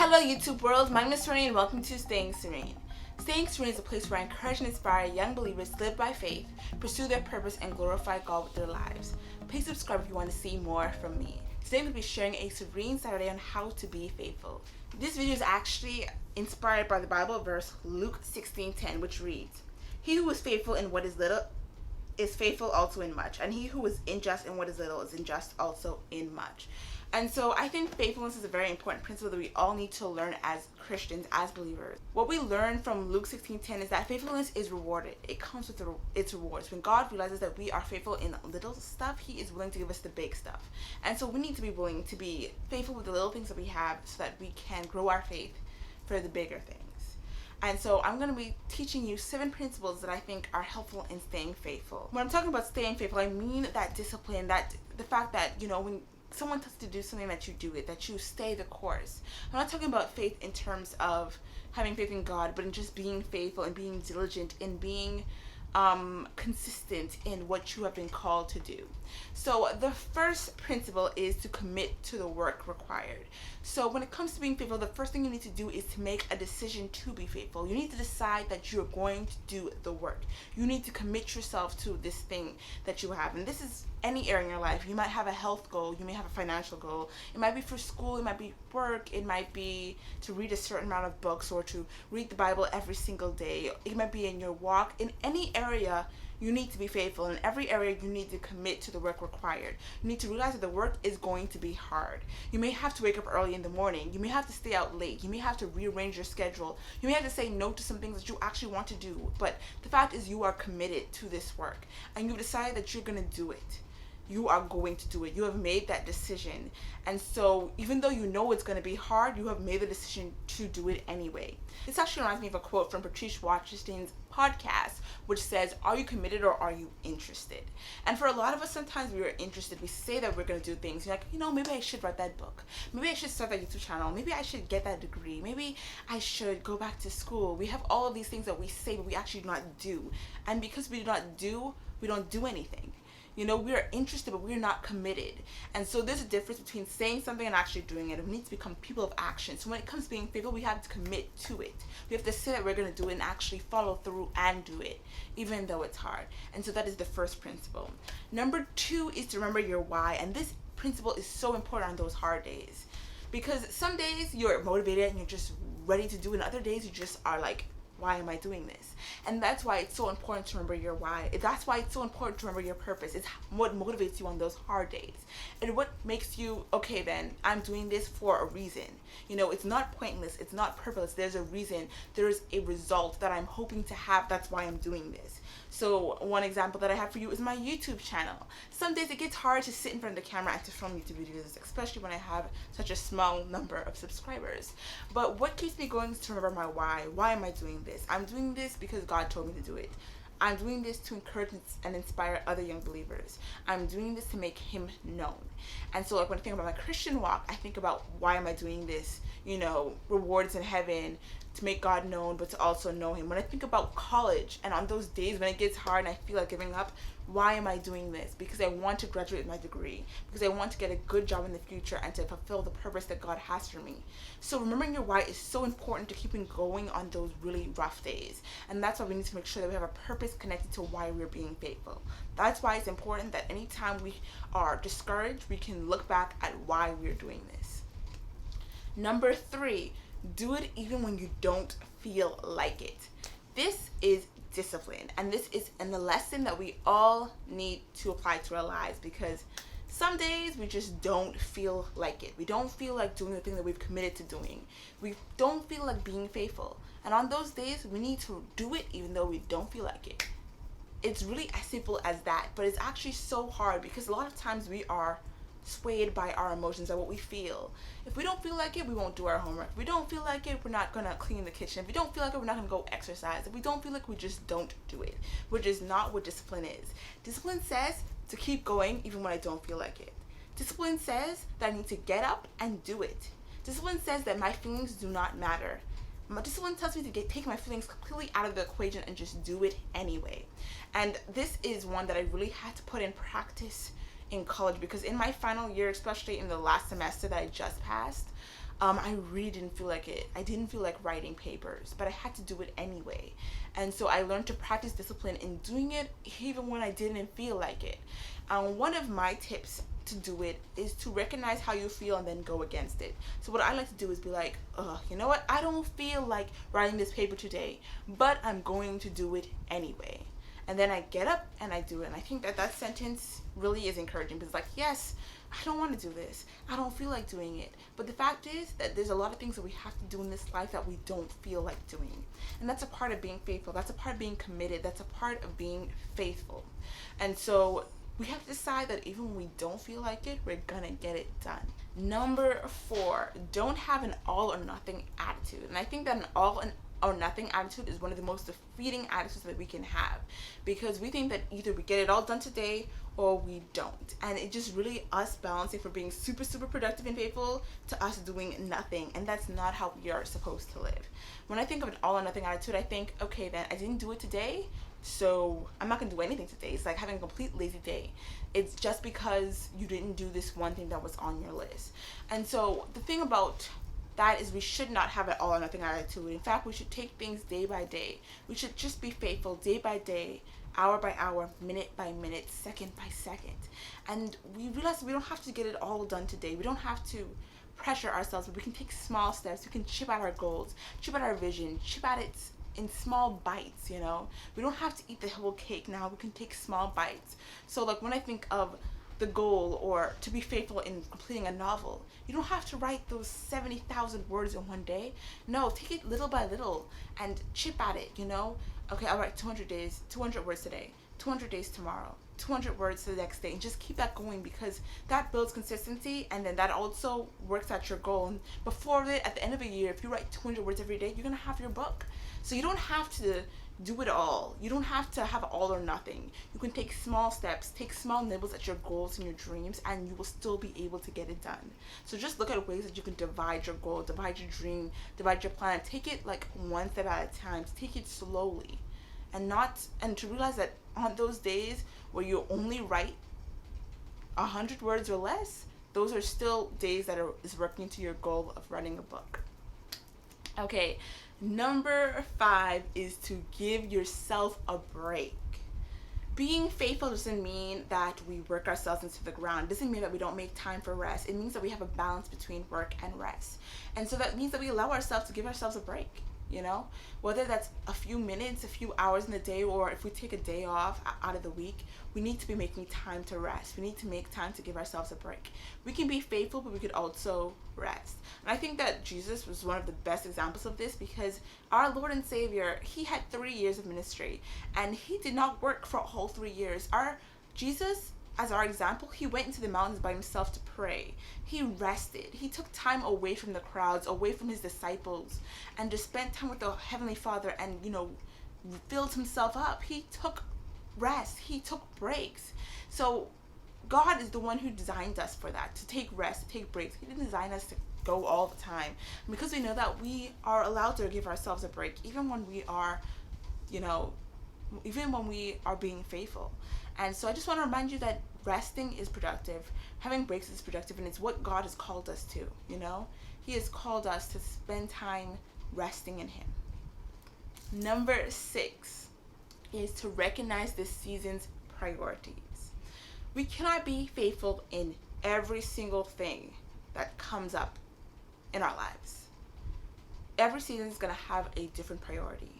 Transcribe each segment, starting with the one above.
Hello YouTube world, my name is Serene and welcome to Staying Serene. Staying Serene is a place where I encourage and inspire young believers to live by faith, pursue their purpose, and glorify God with their lives. Please subscribe if you want to see more from me. Today we'll be sharing a Serene Saturday on how to be faithful. This video is actually inspired by the Bible verse Luke 16:10, which reads, "He who is faithful in what is little is faithful also in much, and he who is unjust in what is little is unjust also in much." And so I think faithfulness is a very important principle that we all need to learn as Christians, as believers. What we learn from Luke 16:10 is that faithfulness is rewarded. It comes with its rewards. When God realizes that we are faithful in little stuff, He is willing to give us the big stuff. And so we need to be willing to be faithful with the little things that we have so that we can grow our faith for the bigger things. And so I'm going to be teaching you 7 principles that I think are helpful in staying faithful. When I'm talking about staying faithful, I mean that discipline, that the fact that, when someone tells you to do something, that you do it, that you stay the course. I'm not talking about faith in terms of having faith in God, but in just being faithful and being diligent and being consistent in what you have been called to do. So the first principle is to commit to the work required. So when it comes to being faithful, the first thing you need to do is to make a decision to be faithful. You need to decide that you're going to do the work. You need to commit yourself to this thing that you have. And this is any area in your life. You might have a health goal, you may have a financial goal. It might be for school, it might be work, it might be to read a certain amount of books or to read the Bible every single day. It might be in your walk. In any area, you need to be faithful. In every area, you need to commit to the work required. You need to realize that the work is going to be hard. You may have to wake up early in the morning. You may have to stay out late. You may have to rearrange your schedule. You may have to say no to some things that you actually want to do. But the fact is, you are committed to this work and you've decided that you're going to do it. You are going to do it. You have made that decision. And so even though you know it's going to be hard, you have made the decision to do it anyway. This actually reminds me of a quote from Patrice podcast, which says, "Are you committed or are you interested?" And for a lot of us, sometimes we are interested. We say that we're going to do things. You're like, maybe I should write that book. Maybe I should start that YouTube channel. Maybe I should get that degree. Maybe I should go back to school. We have all of these things that we say, but we actually do not do. And because we do not do, we don't do anything. We are interested, but we're not committed. And so there's a difference between saying something and actually doing it. We need to become people of action. So when it comes to being faithful, we have to commit to it. We have to say that we're going to do it and actually follow through and do it, even though it's hard. And so that is the first principle. Number 2 is to remember your why. And this principle is so important on those hard days. Because some days you're motivated and you're just ready to do it. And other days you just are like, why am I doing this? And that's why it's so important to remember your why. That's why it's so important to remember your purpose. It's what motivates you on those hard days. And what makes you, okay, then I'm doing this for a reason. It's not pointless. It's not purposeless. There's a reason. There's a result that I'm hoping to have. That's why I'm doing this. So one example that I have for you is my YouTube channel. Some days it gets hard to sit in front of the camera and to film YouTube videos, especially when I have such a small number of subscribers. But what keeps me going is to remember my why. Why am I doing this? I'm doing this because God told me to do it. I'm doing this to encourage and inspire other young believers. I'm doing this to make Him known. And so when I think about my Christian walk, I think about, why am I doing this? Rewards in heaven, to make God known, but to also know Him. When I think about college and on those days when it gets hard and I feel like giving up, why am I doing this? Because I want to graduate with my degree, because I want to get a good job in the future and to fulfill the purpose that God has for me. So remembering your why is so important to keeping going on those really rough days. And that's why we need to make sure that we have a purpose connected to why we're being faithful. That's why it's important that anytime we are discouraged, we can look back at why we're doing this. Number 3, do it even when you don't feel like it. This is discipline, and this is a lesson that we all need to apply to our lives, because some days we just don't feel like it. We don't feel like doing the thing that we've committed to doing. We don't feel like being faithful. And on those days, we need to do it even though we don't feel like it. It's really as simple as that, but it's actually so hard because a lot of times we are swayed by our emotions and what we feel. If we don't feel like it, we won't do our homework. If we don't feel like it, we're not gonna clean the kitchen. If we don't feel like it, we're not gonna go exercise. If we don't feel like it, we just don't do it, which is not what discipline is. Discipline says to keep going even when I don't feel like it. Discipline says that I need to get up and do it. Discipline says that my feelings do not matter. Discipline tells me to take my feelings completely out of the equation and just do it anyway. And this is one that I really had to put in practice in college, because in my final year, especially in the last semester that I just passed, I really didn't feel like it. I didn't feel like writing papers, but I had to do it anyway. And so I learned to practice discipline in doing it even when I didn't feel like it. One of my tips to do it is to recognize how you feel and then go against it. So what I like to do is be like, you know what? I don't feel like writing this paper today, but I'm going to do it anyway. And then I get up and I do it. And I think that that sentence really is encouraging because, like, yes, I don't want to do this. I don't feel like doing it. But the fact is that there's a lot of things that we have to do in this life that we don't feel like doing. And that's a part of being faithful. That's a part of being committed. That's a part of being faithful. And so we have to decide that even when we don't feel like it, we're gonna get it done. Number 4, don't have an all or nothing attitude. And I think that an all or nothing attitude is one of the most defeating attitudes that we can have, because we think that either we get it all done today or we don't. And it's just really us balancing from being super, super productive and faithful to us doing nothing. And that's not how we are supposed to live. When I think of an all or nothing attitude, I think, okay, then I didn't do it today, so I'm not gonna do anything today. It's like having a complete lazy day. It's just because you didn't do this one thing that was on your list. And so the thing about that is we should not have an all or nothing attitude. In fact, we should take things day by day. We should just be faithful day by day, hour by hour, minute by minute, second by second. And we realize we don't have to get it all done today. We don't have to pressure ourselves, but we can take small steps. We can chip out our goals, chip out our vision, chip out it in small bites, you know. We don't have to eat the whole cake now. We can take small bites. So like when I think of the goal or to be faithful in completing a novel, you don't have to write those 70,000 words in one day. No, take it little by little and chip at it, you know. Okay, I'll write 200 words today, 200 days tomorrow, 200 words the next day, and just keep that going, because that builds consistency, and then that also works at your goal. And before it, at the end of a year, if you write 200 words every day, you're gonna have your book. So you don't have to do it all. You don't have to have all or nothing. You can take small steps, take small nibbles at your goals and your dreams, and you will still be able to get it done. So just look at ways that you can divide your goal, divide your dream, divide your plan. Take it like one step at a time. Take it slowly, and to realize that on those days where you only write 100 words or less, those are still days that is working to your goal of writing a book. Okay, number 5 is to give yourself a break. Being faithful doesn't mean that we work ourselves into the ground. It doesn't mean that we don't make time for rest. It means that we have a balance between work and rest. And so that means that we allow ourselves to give ourselves a break, you know? Whether that's a few minutes, a few hours in the day, or if we take a day off out of the week, we need to be making time to rest. We need to make time to give ourselves a break. We can be faithful, but we could also rest. And I think that Jesus was one of the best examples of this, because our Lord and Savior, he had 3 years of ministry, and he did not work for all 3 years. Our Jesus, as our example, he went into the mountains by himself to pray. He rested. He took time away from the crowds, away from his disciples, and just spent time with the Heavenly Father and, you know, filled himself up. He took rest. He took breaks. So God is the one who designed us for that, to take rest, to take breaks. He didn't design us to go all the time. And because we know that we are allowed to give ourselves a break, even when we are, you know, even when we are being faithful. And so I just want to remind you that resting is productive, having breaks is productive, and it's what God has called us to, you know? He has called us to spend time resting in him. Number 6 is to recognize this season's priorities. We cannot be faithful in every single thing that comes up in our lives. Every season is going to have a different priority.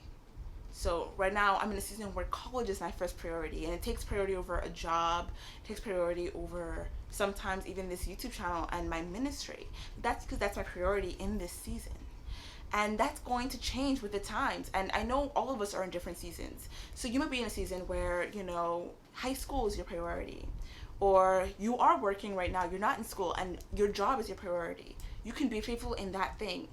So right now I'm in a season where college is my first priority, and it takes priority over a job, it takes priority over sometimes even this YouTube channel and my ministry. That's because that's my priority in this season. And that's going to change with the times. And I know all of us are in different seasons. So you might be in a season where, you know, high school is your priority. Or you are working right now, you're not in school, and your job is your priority. You can be faithful in that thing.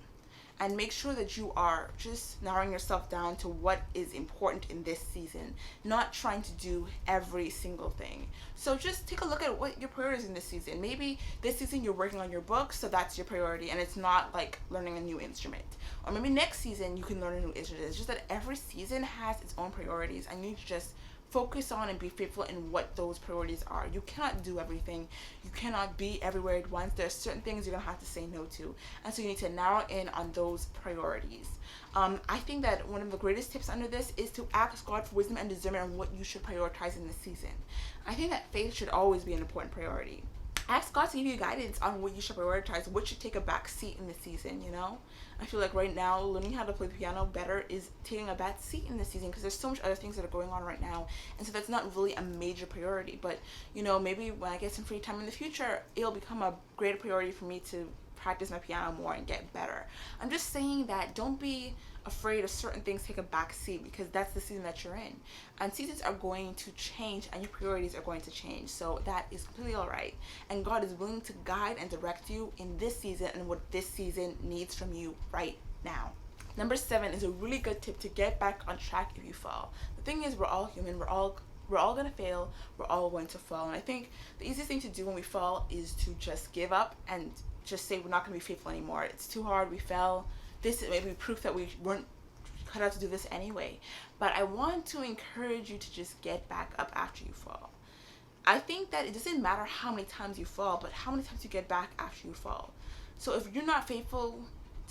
And make sure that you are just narrowing yourself down to what is important in this season, not trying to do every single thing. So just take a look at what your priorities in this season. Maybe this season you're working on your book, so that's your priority, and it's not like learning a new instrument. Or maybe next season you can learn a new instrument. It's just that every season has its own priorities, and you need to just focus on and be faithful in what those priorities are. You cannot do everything. You cannot be everywhere at once. There are certain things you're going to have to say no to. And so you need to narrow in on those priorities. I think that one of the greatest tips under this is to ask God for wisdom and discernment on what you should prioritize in this season. I think that faith should always be an important priority. Ask God to give you guidance on what you should prioritize, what should take a back seat in this season, you know? I feel like right now, learning how to play the piano better is taking a back seat in this season because there's so much other things that are going on right now. And so that's not really a major priority. But, you know, maybe when I get some free time in the future, it'll become a greater priority for me to practice my piano more and get better. I'm just saying that don't be afraid of certain things take a back seat because that's the season that you're in. And seasons are going to change and your priorities are going to change. So that is completely all right. And God is willing to guide and direct you in this season and what this season needs from you right now. Number 7 is a really good tip to get back on track if you fall. The thing is, we're all human. We're all going to fail. We're all going to fall. And I think the easiest thing to do when we fall is to just give up and just say we're not going to be faithful anymore. It's too hard. We fell. This may be proof that we weren't cut out to do this anyway. But I want to encourage you to just get back up after you fall. I think that it doesn't matter how many times you fall, but how many times you get back after you fall. So if you're not faithful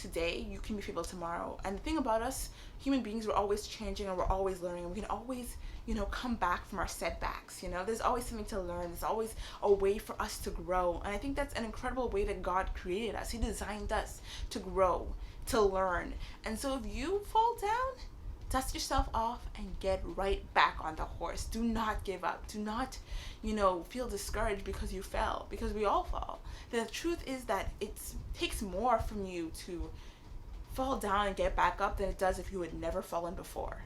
today, you can be faithful tomorrow. And the thing about us, human beings, we're always changing and we're always learning. And we can always, come back from our setbacks. There's always something to learn. There's always a way for us to grow. And I think that's an incredible way that God created us. He designed us to grow, to learn. And so if you fall down, dust yourself off and get right back on the horse. Do not give up. Do not, feel discouraged because you fell, because we all fall. The truth is that it takes more from you to fall down and get back up than it does if you had never fallen before.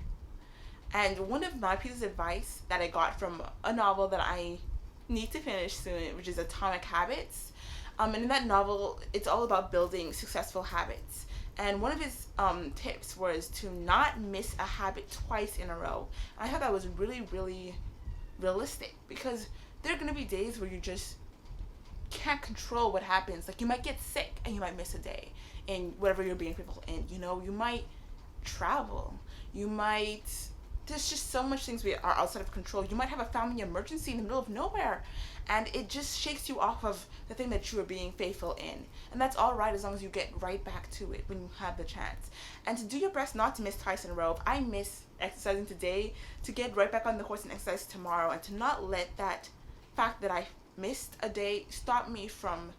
And one of my pieces of advice that I got from a novel that I need to finish soon, which is Atomic Habits. And in that novel, it's all about building successful habits. And one of his tips was to not miss a habit twice in a row. And I thought that was really, really realistic because there are going to be days where you just can't control what happens. Like you might get sick and you might miss a day in whatever you're being faithful in. You might travel. There's just so much things we are outside of control. You might have a family emergency in the middle of nowhere and it just shakes you off of the thing that you are being faithful in. And that's all right as long as you get right back to it when you have the chance. And to do your best not to miss twice in a row. If I miss exercising today, to get right back on the horse and exercise tomorrow, and to not let that fact that I missed a day stop me from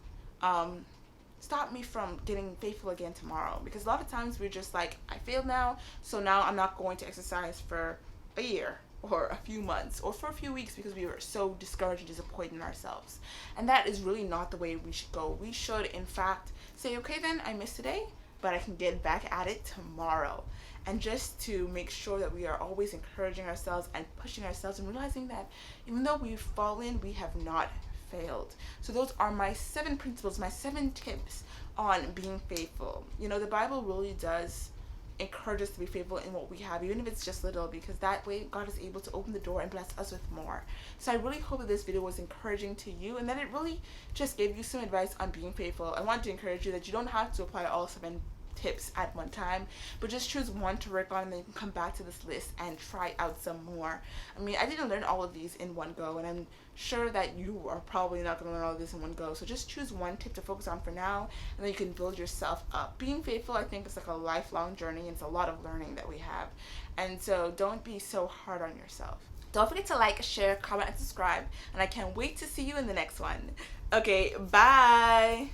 getting faithful again tomorrow. Because a lot of times we're just like, I failed now, so now I'm not going to exercise for a year or a few months or for a few weeks because we were so discouraged and disappointed in ourselves. And that is really not the way we should go. We should, in fact, say, okay then, I missed today, but I can get back at it tomorrow. And just to make sure that we are always encouraging ourselves and pushing ourselves and realizing that even though we've fallen, we have not failed. So those are my 7 principles, my 7 tips on being faithful. The Bible really does encourage us to be faithful in what we have, even if it's just little, because that way God is able to open the door and bless us with more. So I really hope that this video was encouraging to you and that it really just gave you some advice on being faithful. I want to encourage you that you don't have to apply all 7 tips at one time, but just choose one to work on and then you can come back to this list and try out some more. I didn't learn all of these in one go, and I'm sure that you are probably not going to learn all of this in one go. So just choose one tip to focus on for now, and then you can build yourself up. Being faithful, I think, is like a lifelong journey, and it's a lot of learning that we have. And so don't be so hard on yourself. Don't forget to like, share, comment, and subscribe, and I can't wait to see you in the next one. Okay, bye!